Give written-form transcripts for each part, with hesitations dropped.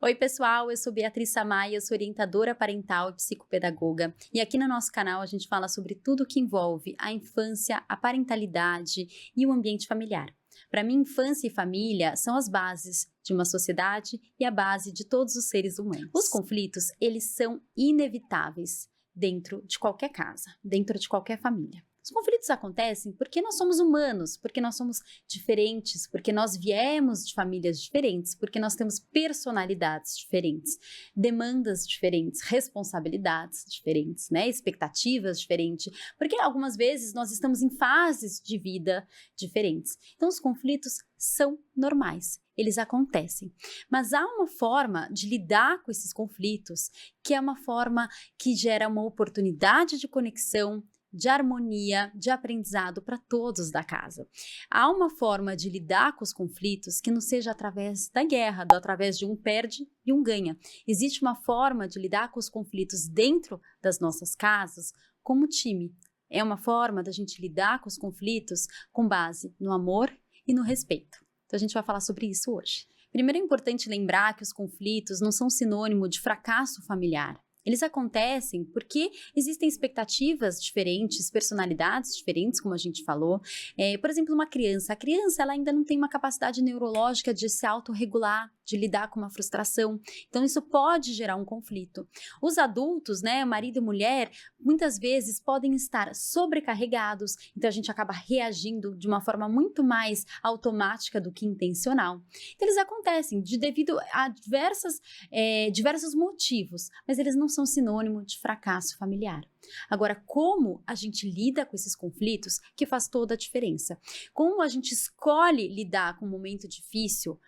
Oi, pessoal, eu sou Beatriz Samaia, eu sou orientadora parental e psicopedagoga. E aqui no nosso canal a gente fala sobre tudo que envolve a infância, a parentalidade e o ambiente familiar. Para mim, infância e família são as bases de uma sociedade e a base de todos os seres humanos. Os conflitos, eles são inevitáveis dentro de qualquer casa, dentro de qualquer família. Os conflitos acontecem porque nós somos humanos, porque nós somos diferentes, porque nós viemos de famílias diferentes, porque nós temos personalidades diferentes, demandas diferentes, responsabilidades diferentes, né? Expectativas diferentes, porque algumas vezes nós estamos em fases de vida diferentes. Então, os conflitos são normais. Eles acontecem, mas há uma forma de lidar com esses conflitos que é uma forma que gera uma oportunidade de conexão, de harmonia, de aprendizado para todos da casa. Há uma forma de lidar com os conflitos que não seja através da guerra, através de um perde e um ganha. Existe uma forma de lidar com os conflitos dentro das nossas casas como time. É uma forma da gente lidar com os conflitos com base no amor e no respeito. Então a gente vai falar sobre isso hoje. Primeiro é importante lembrar que os conflitos não são sinônimo de fracasso familiar. Eles acontecem porque existem expectativas diferentes, personalidades diferentes, como a gente falou. Por exemplo, uma criança. A criança ela ainda não tem uma capacidade neurológica de se autorregular, de lidar com uma frustração. Então, isso pode gerar um conflito. Os adultos, né, marido e mulher, muitas vezes podem estar sobrecarregados. Então, a gente acaba reagindo de uma forma muito mais automática do que intencional. Então, eles acontecem devido a diversos motivos, mas eles não são sinônimo de fracasso familiar. Agora, como a gente lida com esses conflitos que faz toda a diferença. Como a gente escolhe lidar com um momento difícil,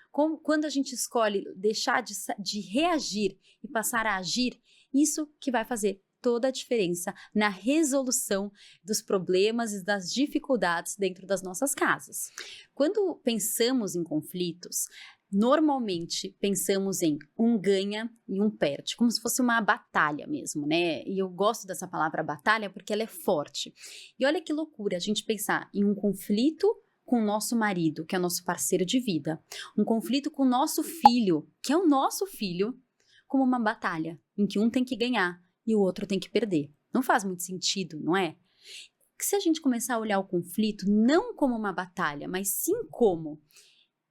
quando a gente escolhe deixar de reagir e passar a agir, isso que vai fazer toda a diferença na resolução dos problemas e das dificuldades dentro das nossas casas. Quando pensamos em conflitos, normalmente pensamos em um ganha e um perde, como se fosse uma batalha mesmo, né? E eu gosto dessa palavra batalha porque ela é forte. E olha que loucura a gente pensar em um conflito com o nosso marido, que é o nosso parceiro de vida, um conflito com o nosso filho, que é o nosso filho, como uma batalha, em que um tem que ganhar e o outro tem que perder. Não faz muito sentido, não é? Que se a gente começar a olhar o conflito não como uma batalha, mas sim como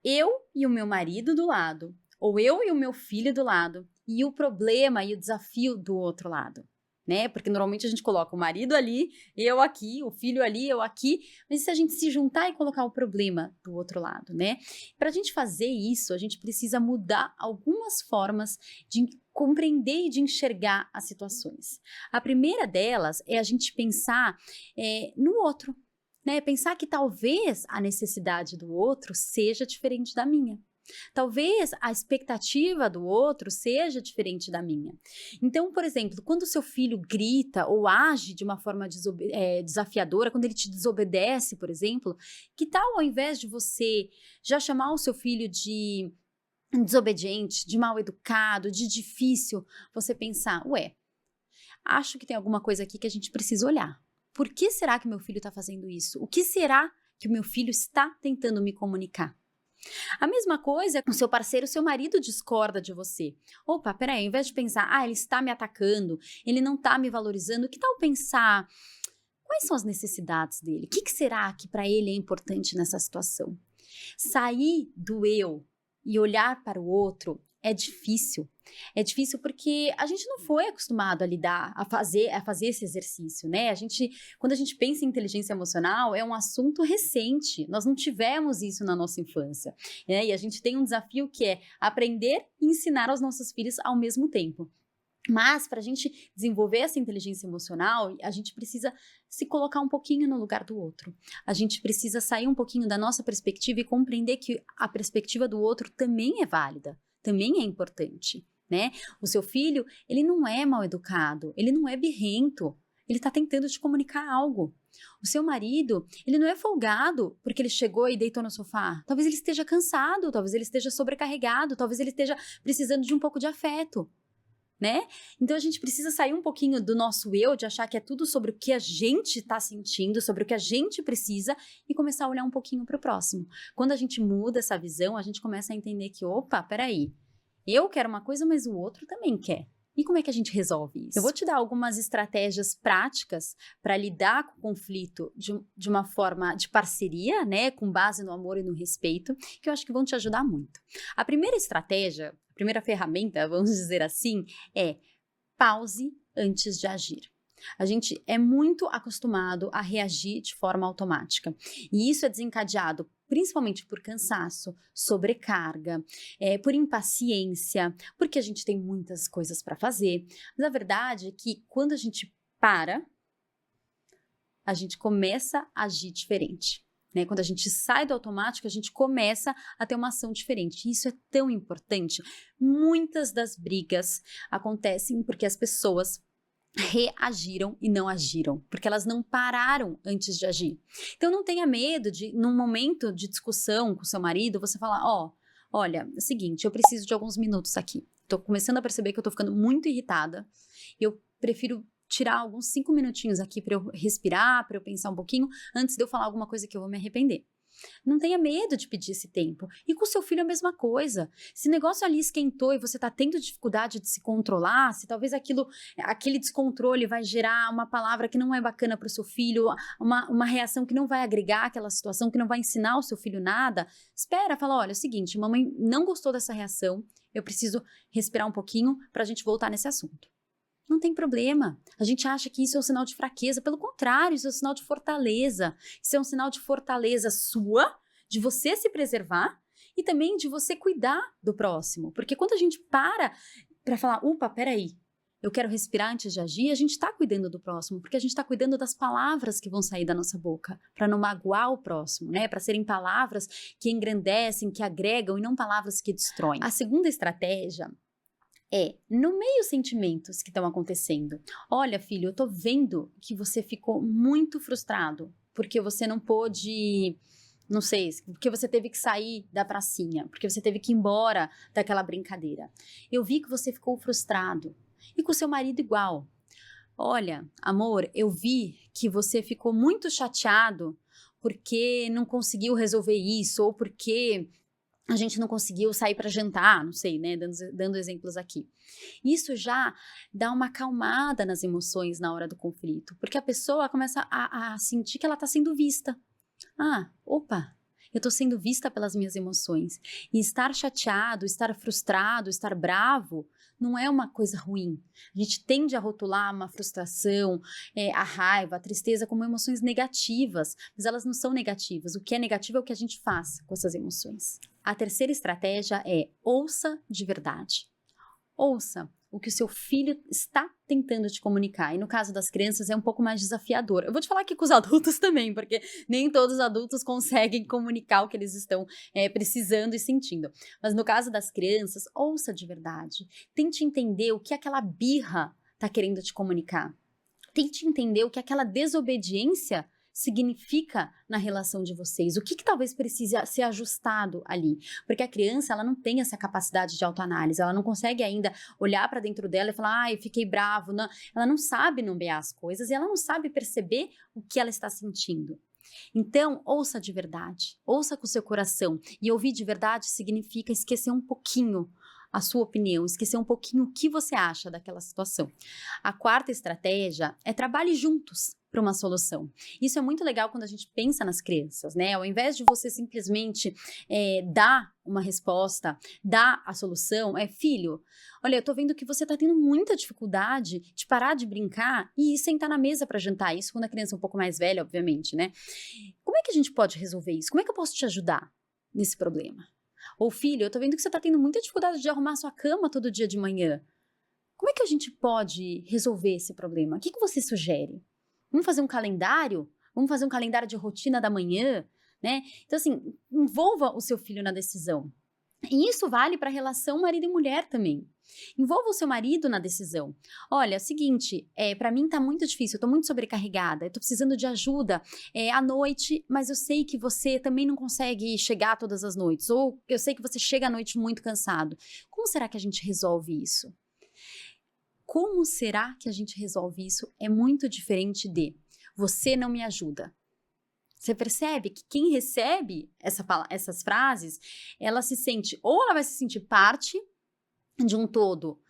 eu e o meu marido do lado, ou eu e o meu filho do lado, e o problema e o desafio do outro lado, né? Porque normalmente a gente coloca o marido ali, eu aqui, o filho ali, eu aqui, mas e se a gente se juntar e colocar o problema do outro lado, né? Para a gente fazer isso, a gente precisa mudar algumas formas de compreender e de enxergar as situações. A primeira delas é a gente pensar no outro, né? Pensar que talvez a necessidade do outro seja diferente da minha. Talvez a expectativa do outro seja diferente da minha. Então, por exemplo, quando o seu filho grita ou age de uma forma desafiadora, quando ele te desobedece, por exemplo, que tal ao invés de você já chamar o seu filho de desobediente, de mal educado, de difícil, você pensar, acho que tem alguma coisa aqui que a gente precisa olhar. Por que será que meu filho está fazendo isso? O que será que o meu filho está tentando me comunicar? A mesma coisa com seu parceiro, seu marido discorda de você. Opa, peraí, ao invés de pensar, ele está me atacando, ele não está me valorizando, que tal pensar, quais são as necessidades dele? O que será que para ele é importante nessa situação? Sair do eu e olhar para o outro é difícil. É difícil porque a gente não foi acostumado a lidar, a fazer esse exercício, né? Quando a gente pensa em inteligência emocional, é um assunto recente. Nós não tivemos isso na nossa infância, né? E a gente tem um desafio que é aprender e ensinar aos nossos filhos ao mesmo tempo. Mas, para a gente desenvolver essa inteligência emocional, a gente precisa se colocar um pouquinho no lugar do outro. A gente precisa sair um pouquinho da nossa perspectiva e compreender que a perspectiva do outro também é válida, também é importante, né? O seu filho, ele não é mal educado, ele não é birrento, ele está tentando te comunicar algo. O seu marido, ele não é folgado porque ele chegou e deitou no sofá. Talvez ele esteja cansado, talvez ele esteja sobrecarregado, talvez ele esteja precisando de um pouco de afeto. Né? Então a gente precisa sair um pouquinho do nosso eu, de achar que é tudo sobre o que a gente está sentindo, sobre o que a gente precisa e começar a olhar um pouquinho para o próximo. Quando a gente muda essa visão, a gente começa a entender que, opa, peraí, Eu quero uma coisa, mas o outro também quer. E como é que a gente resolve isso? Eu vou te dar algumas estratégias práticas para lidar com o conflito de uma forma de parceria, né, com base no amor e no respeito, que eu acho que vão te ajudar muito. A primeira estratégia, a primeira ferramenta, vamos dizer assim, é pause antes de agir. A gente é muito acostumado a reagir de forma automática. E isso é desencadeado principalmente por cansaço, sobrecarga, por impaciência, porque a gente tem muitas coisas para fazer. Mas a verdade é que quando a gente para, a gente começa a agir diferente. Né? Quando a gente sai do automático, a gente começa a ter uma ação diferente. E isso é tão importante. Muitas das brigas acontecem porque as pessoas reagiram e não agiram, porque elas não pararam antes de agir. Então não tenha medo de, num momento de discussão com seu marido, você falar, olha, é o seguinte, eu preciso de alguns minutos aqui. Tô começando a perceber que eu tô ficando muito irritada. Eu prefiro tirar alguns 5 minutinhos aqui para eu respirar, para eu pensar um pouquinho, antes de eu falar alguma coisa que eu vou me arrepender. Não tenha medo de pedir esse tempo. E com o seu filho é a mesma coisa. Se o negócio ali esquentou e você está tendo dificuldade de se controlar, se talvez aquele descontrole vai gerar uma palavra que não é bacana para o seu filho, uma reação que não vai agregar aquela situação, que não vai ensinar o seu filho nada, espera, fala, olha, é o seguinte, mamãe não gostou dessa reação, eu preciso respirar um pouquinho para a gente voltar nesse assunto. Não tem problema. A gente acha que isso é um sinal de fraqueza. Pelo contrário, isso é um sinal de fortaleza. Isso é um sinal de fortaleza sua, de você se preservar e também de você cuidar do próximo. Porque quando a gente para falar, opa, peraí, eu quero respirar antes de agir, a gente está cuidando do próximo, porque a gente está cuidando das palavras que vão sair da nossa boca, para não magoar o próximo, né? Para serem palavras que engrandecem, que agregam e não palavras que destroem. A segunda estratégia no meio sentimentos que estão acontecendo. Olha, filho, eu tô vendo que você ficou muito frustrado porque você não pôde, não sei, porque você teve que sair da pracinha, porque você teve que ir embora daquela brincadeira. Eu vi que você ficou frustrado. E com seu marido igual. Olha, amor, eu vi que você ficou muito chateado porque não conseguiu resolver isso ou porque a gente não conseguiu sair para jantar, não sei, né, dando exemplos aqui. Isso já dá uma acalmada nas emoções na hora do conflito, porque a pessoa começa a sentir que ela está sendo vista. Opa, eu estou sendo vista pelas minhas emoções. E estar chateado, estar frustrado, estar bravo, não é uma coisa ruim. A gente tende a rotular uma frustração, a raiva, a tristeza como emoções negativas, mas elas não são negativas. O que é negativo é o que a gente faz com essas emoções. A terceira estratégia é ouça de verdade. Ouça o que o seu filho está tentando te comunicar. E no caso das crianças é um pouco mais desafiador. Eu vou te falar aqui com os adultos também, porque nem todos os adultos conseguem comunicar o que eles estão precisando e sentindo. Mas no caso das crianças, ouça de verdade. Tente entender o que aquela birra está querendo te comunicar. Tente entender o que aquela desobediência significa na relação de vocês, o que talvez precise ser ajustado ali, porque a criança ela não tem essa capacidade de autoanálise, ela não consegue ainda olhar para dentro dela e falar, eu fiquei bravo, não. Ela não sabe nomear as coisas e ela não sabe perceber o que ela está sentindo. Então, ouça de verdade, ouça com o seu coração, e ouvir de verdade significa esquecer um pouquinho a sua opinião, esquecer um pouquinho o que você acha daquela situação. A quarta estratégia é trabalhe juntos para uma solução. Isso é muito legal quando a gente pensa nas crianças, né? Ao invés de você simplesmente dar uma resposta, dar a solução, filho, olha, eu tô vendo que você tá tendo muita dificuldade de parar de brincar e sentar na mesa para jantar. Isso quando a criança é um pouco mais velha, obviamente, né? Como é que a gente pode resolver isso? Como é que eu posso te ajudar nesse problema? Ou filho, eu tô vendo que você tá tendo muita dificuldade de arrumar sua cama todo dia de manhã. Como é que a gente pode resolver esse problema? O que você sugere? Vamos fazer um calendário? Vamos fazer um calendário de rotina da manhã, né? Então, assim, envolva o seu filho na decisão. E isso vale para a relação marido e mulher também. Envolva o seu marido na decisão. Olha, é o seguinte, para mim tá muito difícil, eu tô muito sobrecarregada, eu tô precisando de ajuda à noite, mas eu sei que você também não consegue chegar todas as noites, ou eu sei que você chega à noite muito cansado. Como será que a gente resolve isso? Como será que a gente resolve isso? É muito diferente de você não me ajuda. Você percebe que quem recebe essas frases, ela se sente, ou ela vai se sentir parte de um todo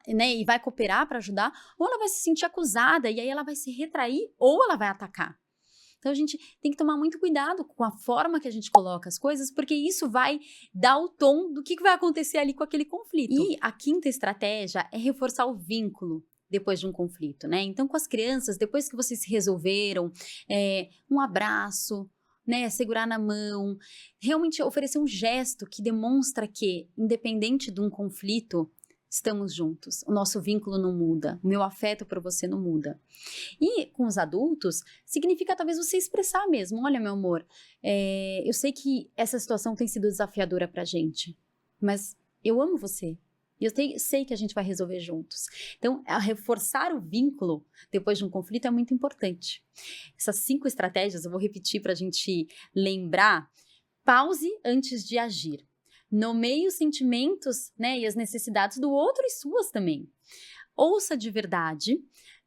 né, e vai cooperar para ajudar, ou ela vai se sentir acusada e aí ela vai se retrair ou ela vai atacar. Então a gente tem que tomar muito cuidado com a forma que a gente coloca as coisas, porque isso vai dar o tom do que vai acontecer ali com aquele conflito. E a quinta estratégia é reforçar o vínculo depois de um conflito, né? Então, com as crianças, depois que vocês se resolveram, um abraço, né? Segurar na mão, realmente oferecer um gesto que demonstra que, independente de um conflito, estamos juntos, o nosso vínculo não muda, o meu afeto por você não muda. E com os adultos, significa talvez você expressar mesmo, olha meu amor, eu sei que essa situação tem sido desafiadora pra gente, mas eu amo você. E eu sei que a gente vai resolver juntos. Então, reforçar o vínculo depois de um conflito é muito importante. Essas 5 estratégias eu vou repetir para a gente lembrar. Pause antes de agir. Nomeie os sentimentos, né, e as necessidades do outro e suas também. Ouça de verdade.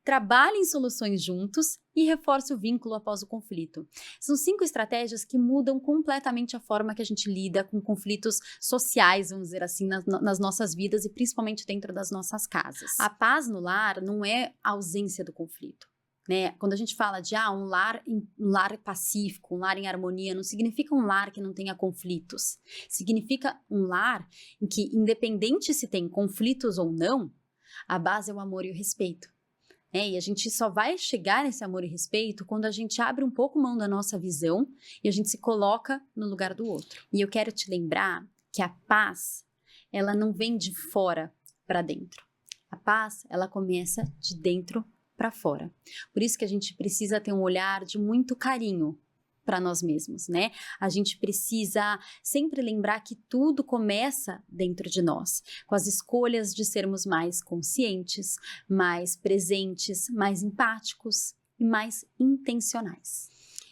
Trabalhe em soluções juntos e reforce o vínculo após o conflito. São 5 estratégias que mudam completamente a forma que a gente lida com conflitos sociais, vamos dizer assim, nas nossas vidas e principalmente dentro das nossas casas. A paz no lar não é a ausência do conflito. Né? Quando a gente fala de um lar pacífico, um lar em harmonia, não significa um lar que não tenha conflitos. Significa um lar em que, independente se tem conflitos ou não, a base é o amor e o respeito. E a gente só vai chegar nesse amor e respeito quando a gente abre um pouco mão da nossa visão e a gente se coloca no lugar do outro. E eu quero te lembrar que a paz, ela não vem de fora para dentro. A paz, ela começa de dentro para fora. Por isso que a gente precisa ter um olhar de muito carinho para nós mesmos, né? A gente precisa sempre lembrar que tudo começa dentro de nós, com as escolhas de sermos mais conscientes, mais presentes, mais empáticos e mais intencionais.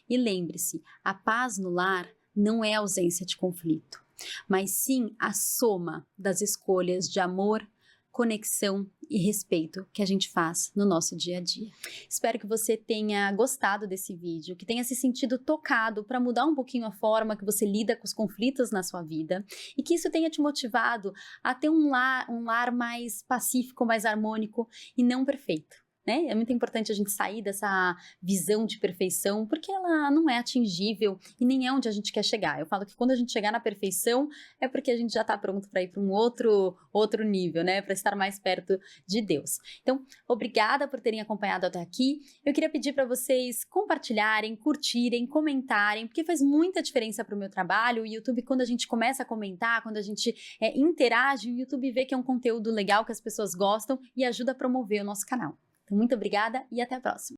E lembre-se, a paz no lar não é ausência de conflito, mas sim a soma das escolhas de amor, conexão e respeito que a gente faz no nosso dia a dia. Espero que você tenha gostado desse vídeo, que tenha se sentido tocado para mudar um pouquinho a forma que você lida com os conflitos na sua vida e que isso tenha te motivado a ter um lar mais pacífico, mais harmônico e não perfeito. Né? É muito importante a gente sair dessa visão de perfeição, porque ela não é atingível e nem é onde a gente quer chegar. Eu falo que quando a gente chegar na perfeição, é porque a gente já está pronto para ir para um outro nível, né? Para estar mais perto de Deus. Então, obrigada por terem acompanhado até aqui. Eu queria pedir para vocês compartilharem, curtirem, comentarem, porque faz muita diferença para o meu trabalho. O YouTube, quando a gente começa a comentar, quando a gente interage, o YouTube vê que é um conteúdo legal, que as pessoas gostam e ajuda a promover o nosso canal. Então, muito obrigada e até a próxima!